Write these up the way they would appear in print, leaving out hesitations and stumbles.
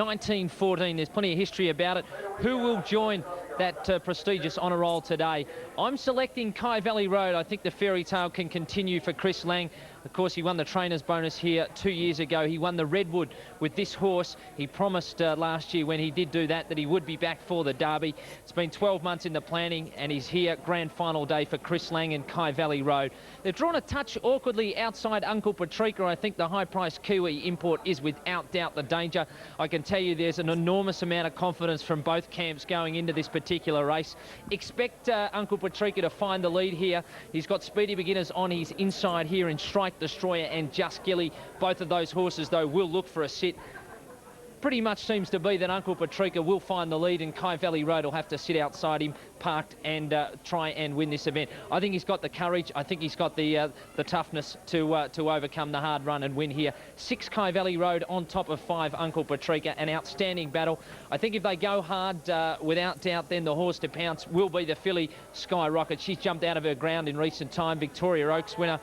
1914. There's plenty of history about it. Who will join that prestigious honour roll today? I'm selecting Kai Valley Road. I think the fairy tale can continue for Chris Lang. Of course, he won the trainer's bonus here 2 years ago. He won the Redwood with this horse. He promised last year when he did do that he would be back for the Derby. It's been 12 months in the planning, and he's here. Grand final day for Chris Lang and Kai Valley Road. They've drawn a touch awkwardly outside Uncle Patrika. I think the high-priced Kiwi import is without doubt the danger. I can tell you there's an enormous amount of confidence from both camps going into this particular race. Expect Uncle Patrika to find the lead here. He's got Speedy Beginners on his inside here in Strike Destroyer and Just Gilly. Both of those horses, though, will look for a sit. Pretty much seems to be that Uncle Patrika will find the lead, and Kai Valley Road will have to sit outside him, parked, and try and win this event. I think he's got the courage. I think he's got the toughness to overcome the hard run and win here. 6 Kai Valley Road on top of 5 Uncle Patrika. An outstanding battle. I think if they go hard, without doubt, then the horse to pounce will be the filly Skyrocket. She's jumped out of her ground in recent time. Victoria Oaks winner.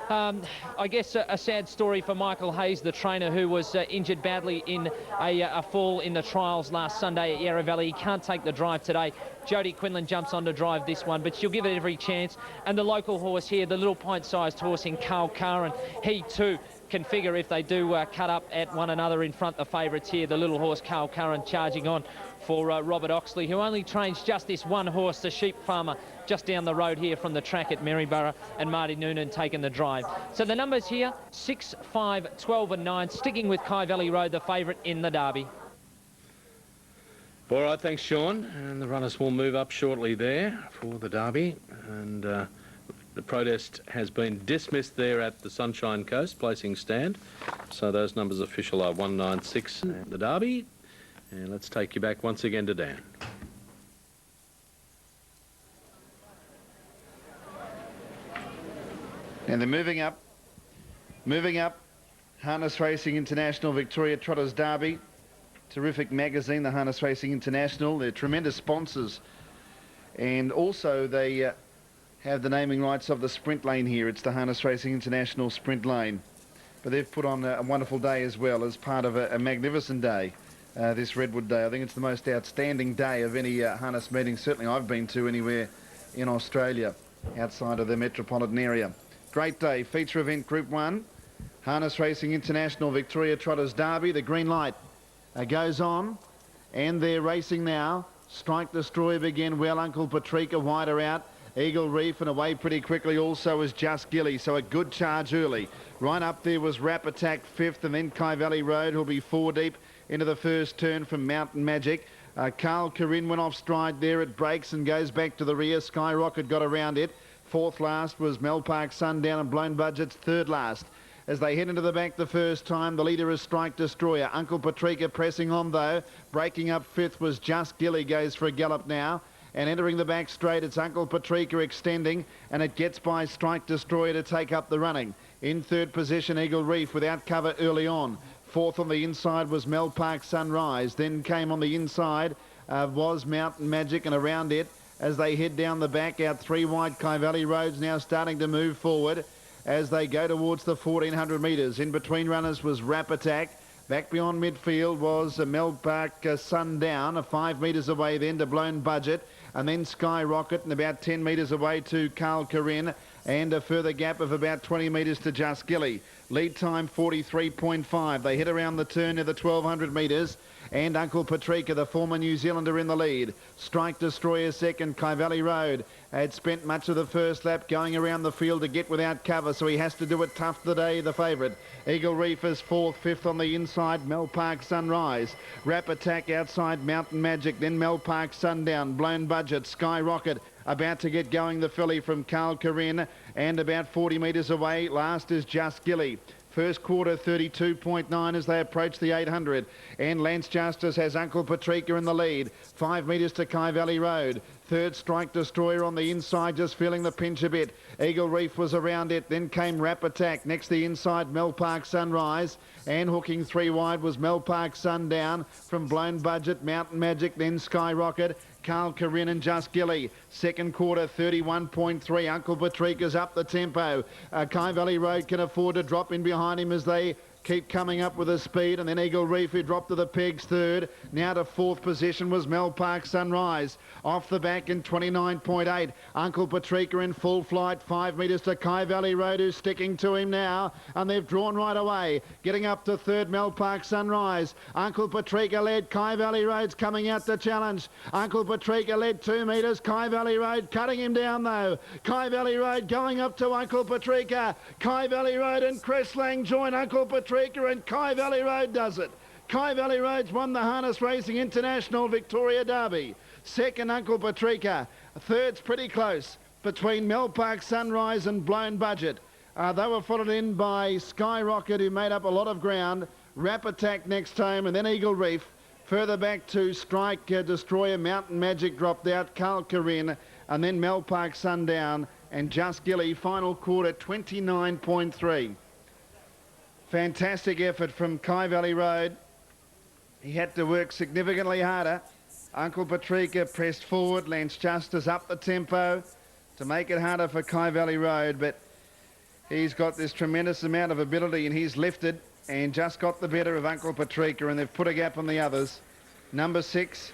I guess a sad story for Michael Hayes, the trainer, who was injured badly in a fall in the trials last Sunday at Yarra Valley. He can't take the drive today. Jodie Quinlan jumps on to drive this one, but she'll give it every chance. And the local horse here, the little pint-sized horse in Carl Curran, he too can figure if they do cut up at one another in front. The favourites here, the little horse Carl Curran charging on for Robert Oxley, who only trains just this one horse, the sheep farmer, just down the road here from the track at Maryborough, and Marty Noonan taking the drive. So the numbers here, 6, 5, 12 and 9, sticking with Kai Valley Road, the favourite in the Derby. All right, thanks, Sean. And the runners will move up shortly there for the Derby. And the protest has been dismissed there at the Sunshine Coast placing stand. So those numbers official are 196 the Derby. And let's take you back once again to Dan. And they're moving up. Harness Racing International, Victoria Trotters Derby. Terrific magazine, the Harness Racing International. They're tremendous sponsors. And also they have the naming rights of the sprint lane here. It's the Harness Racing International sprint lane. But they've put on a wonderful day as well as part of a magnificent day, this Redwood Day. I think it's the most outstanding day of any harness meeting, certainly I've been to anywhere in Australia outside of the metropolitan area. Great day. Feature event Group 1. Harness Racing International, Victoria Trotters Derby. The green light goes on, and they're racing now. Strike Destroyer began well. Uncle Patrika wider out. Eagle Reef and away pretty quickly also is Just Gilly, so a good charge early. Right up there was Rap Attack 5th, and then Kai Valley Road, who'll be 4 deep into the first turn from Mountain Magic. Carl Corinne went off stride there. It breaks and goes back to the rear. Skyrocket got around it. 4th last was Melpark Sundown, and Blown Budget's 3rd last. As they head into the back the first time, the leader is Strike Destroyer. Uncle Patrika pressing on though. Breaking up 5th was Just Gilly, goes for a gallop now. And entering the back straight, it's Uncle Patrika extending, and it gets by Strike Destroyer to take up the running. In 3rd position, Eagle Reef without cover early on. 4th on the inside was Melpark Sunrise. Then came on the inside was Mountain Magic, and around it as they head down the back out 3 wide. Kai Valley Road's now starting to move forward as they go towards the 1400 metres. In between runners was Rap Attack. Back beyond midfield was Melpark Sundown, 5 metres away then to Blown Budget, and then Skyrocket, and about 10 metres away to Carl Corinne, and a further gap of about 20 metres to Just Gilly. Lead time 43.5. They hit around the turn near the 1200 metres, and Uncle Patrika, the former New Zealander, in the lead. Strike Destroyer second. Kai Valley Road had spent much of the first lap going around the field to get without cover, so he has to do it tough today, the favourite. Eagle Reef is 4th, 5th on the inside, Melpark Sunrise. Rap Attack outside, Mountain Magic, then Melpark Sundown, Blown Budget, Skyrocket. About to get going, the filly from Carl Corinne, and about 40 metres away, last is Just Gilly. First quarter 32.9 as they approach the 800. And Lance Justice has Uncle Patrika in the lead. 5 metres to Kai Valley Road. 3rd Strike Destroyer on the inside, just feeling the pinch a bit. Eagle Reef was around it. Then came Rap Attack. Next the inside, Melpark Sunrise. And hooking 3 wide was Melpark Sundown from Blown Budget, Mountain Magic, then Skyrocket. Carl Corinne and Just Gilly. Second quarter 31.3. Uncle Patrika's up the tempo. Kai Valley Road can afford to drop in behind him as they keep coming up with the speed, and then Eagle Reef, who dropped to the pegs third. Now to fourth position was Mel Park Sunrise. Off the back in 29.8. Uncle Patrika in full flight, 5 metres to Kai Valley Road, who's sticking to him now, and they've drawn right away. Getting up to third, Mel Park Sunrise. Uncle Patrika led, Kai Valley Road's coming out to challenge. Uncle Patrika led 2 metres, Kai Valley Road cutting him down though. Kai Valley Road going up to Uncle Patrika. Kai Valley Road and Chris Lang join Uncle Patrika, and Kai Valley Road does it. Kai Valley Road's won the Harness Racing International Victoria Derby. Second, Uncle Patrika. Third's pretty close between Mel Park Sunrise and Blown Budget. They were followed in by Skyrocket, who made up a lot of ground. Rap Attack next home, and then Eagle Reef. Further back to Strike Destroyer, Mountain Magic dropped out, Carl Corinne, and then Mel Park Sundown and Just Gilly. Final quarter, 29.3. Fantastic effort from Kai Valley Road. He had to work significantly harder. Uncle Patrika pressed forward. Lance Justice up the tempo to make it harder for Kai Valley Road, but he's got this tremendous amount of ability, and he's lifted and just got the better of Uncle Patrika, and they've put a gap on the others. Number 6,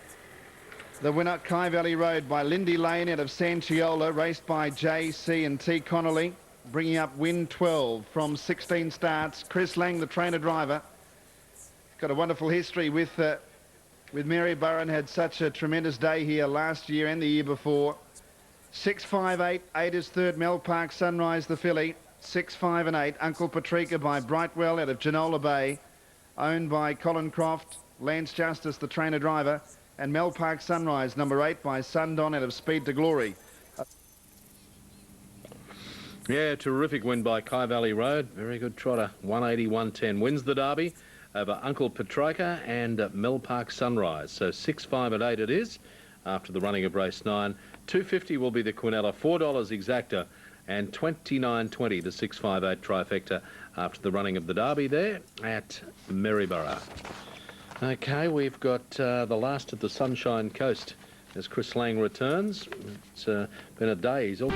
the winner, Kai Valley Road, by Lindy Lane out of Sanciola, raced by JC and T. Connolly, bringing up win 12 from 16 starts. Chris Lang, the trainer-driver, got a wonderful history with Maryborough and had such a tremendous day here last year and the year before. 6, 5, 8. 8 is third, Mel Park Sunrise, the filly. 6, 5 and 8. Uncle Patrika by Brightwell out of Genola Bay, owned by Colin Croft. Lance Justice, the trainer-driver, and Mel Park Sunrise, number 8, by Sundon out of Speed to Glory. Yeah, terrific win by Kai Valley Road. Very good trotter. 180-110. Wins the Derby over Uncle Patrika and Mel Park Sunrise. So 6, 5 and 8 it is after the running of race 9. $2.50 will be the Quinella, $4 exacta, and $29.20 the 6, 5, 8 trifecta after the running of the Derby there at Maryborough. Okay, we've got the last of the Sunshine Coast as Chris Lang returns. It's been a day. He's all...